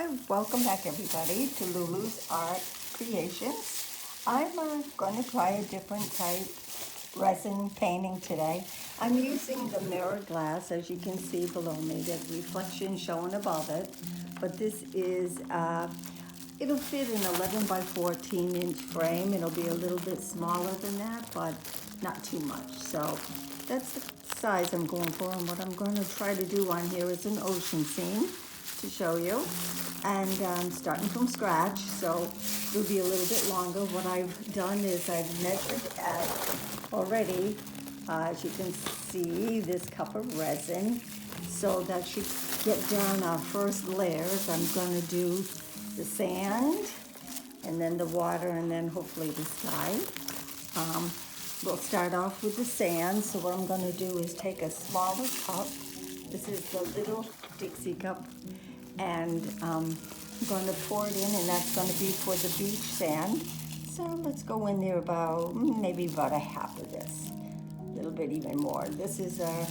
Hi, welcome back everybody to Lulu's Art Creations. I'm going to try a different type resin painting today. I'm using the mirror glass, as you can see below me, the reflection showing above it. But this is, it'll fit an 11 by 14 inch frame. It'll be a little bit smaller than that, but not too much. So that's the size I'm going for, and what I'm going to try to do on here is an ocean scene to show you, and starting from scratch, so it'll be a little bit longer. What I've done is I've measured at already, as you can see, this cup of resin, so that should get down our first layers. I'm going to do the sand and then the water and then hopefully the sky. We'll start off with the sand. So what I'm going to do is take a smaller cup. This is the little Dixie cup, and I'm going to pour it in, and that's going to be for the beach sand. So let's go in there about maybe about a half of this, a little bit even more. This is a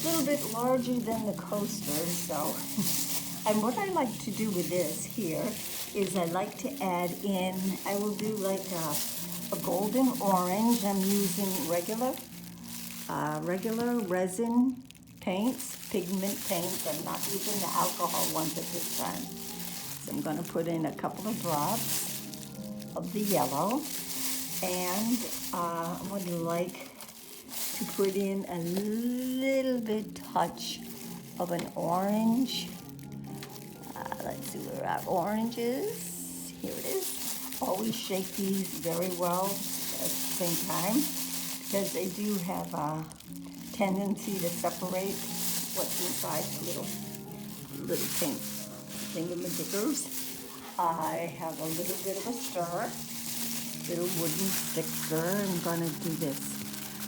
little bit larger than the coaster. So and what I like to do with this here is I like to add in, I will do like a golden orange. I'm using regular resin paints, pigment paints. I'm not using the alcohol ones at this time. So I'm going to put in a couple of drops of the yellow, and I would like to put in a little bit touch of an orange. Let's see where our orange is. Here it is. Always shake these very well at the same time, because they do have a tendency to separate what's inside the little pink thingamajiggers. I have a little bit of a stir, little wooden stick stir. I'm going to do this.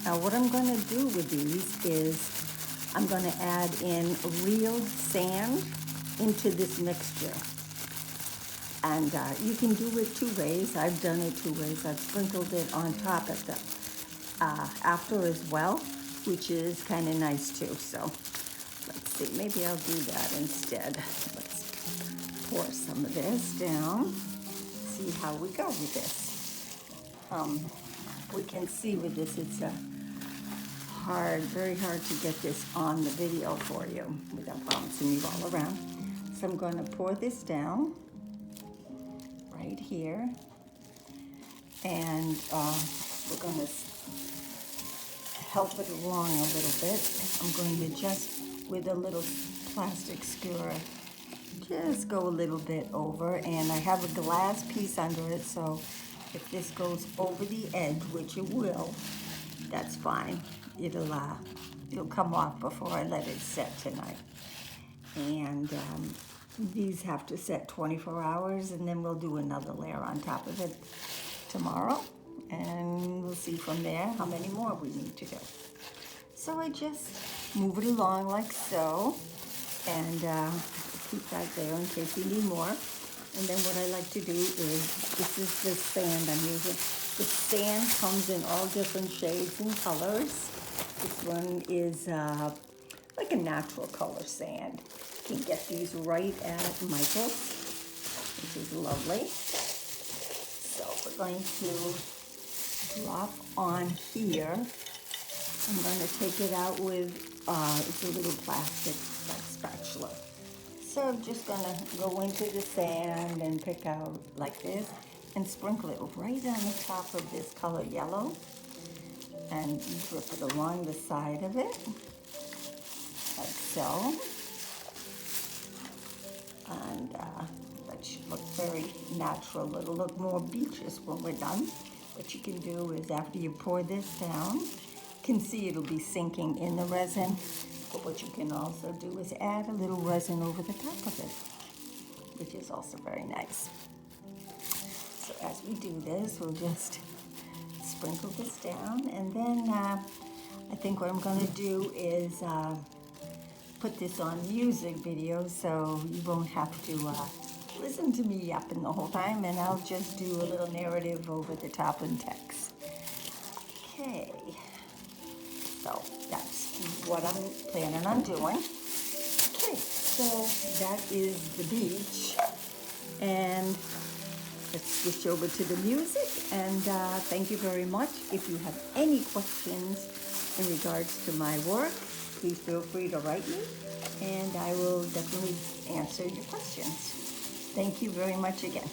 Now what I'm going to do with these is I'm going to add in real sand into this mixture. And you can do it two ways. I've done it two ways. I've sprinkled it on top at the after as well, which is kind of nice too. So let's see, maybe I'll do that instead. Let's pour some of this down, see how we go with this. We can see with this, it's very hard to get this on the video for you without bouncing you all around. So I'm going to pour this down right here, and we're going to help it along a little bit. I'm going to just, with a little plastic skewer, just go a little bit over, and I have a glass piece under it, so if this goes over the edge, which it will, that's fine. It'll come off before I let it set tonight. And these have to set 24 hours, and then we'll do another layer on top of it tomorrow, and we'll see from there how many more we need to do. So I just move it along like so, and keep that there in case we need more. And then what I like to do is, this is the sand I'm using. The sand comes in all different shades and colors. This one is like a natural color sand. You can get these right at Michael's, which is lovely. So we're going to drop on here. I'm going to take it out with it's a little plastic like spatula. So I'm just going to go into the sand and pick out like this and sprinkle it right on the top of this color yellow, and drip it along the side of it like so. And that should look very natural. It'll look more beaches when we're done. What you can do is, after you pour this down, you can see it'll be sinking in the resin. But what you can also do is add a little resin over the top of it, which is also very nice. So as we do this, we'll just sprinkle this down, and then I think what I'm going to do is put this on music video, so you won't have to listen to me yapping the whole time, and I'll just do a little narrative over the top and text. Okay, so that's what I'm planning on doing. Okay, So that is the beach. And let's switch over to the music. And thank you very much. If you have any questions in regards to my work, please feel free to write me, and I will definitely answer your questions. Thank you very much again.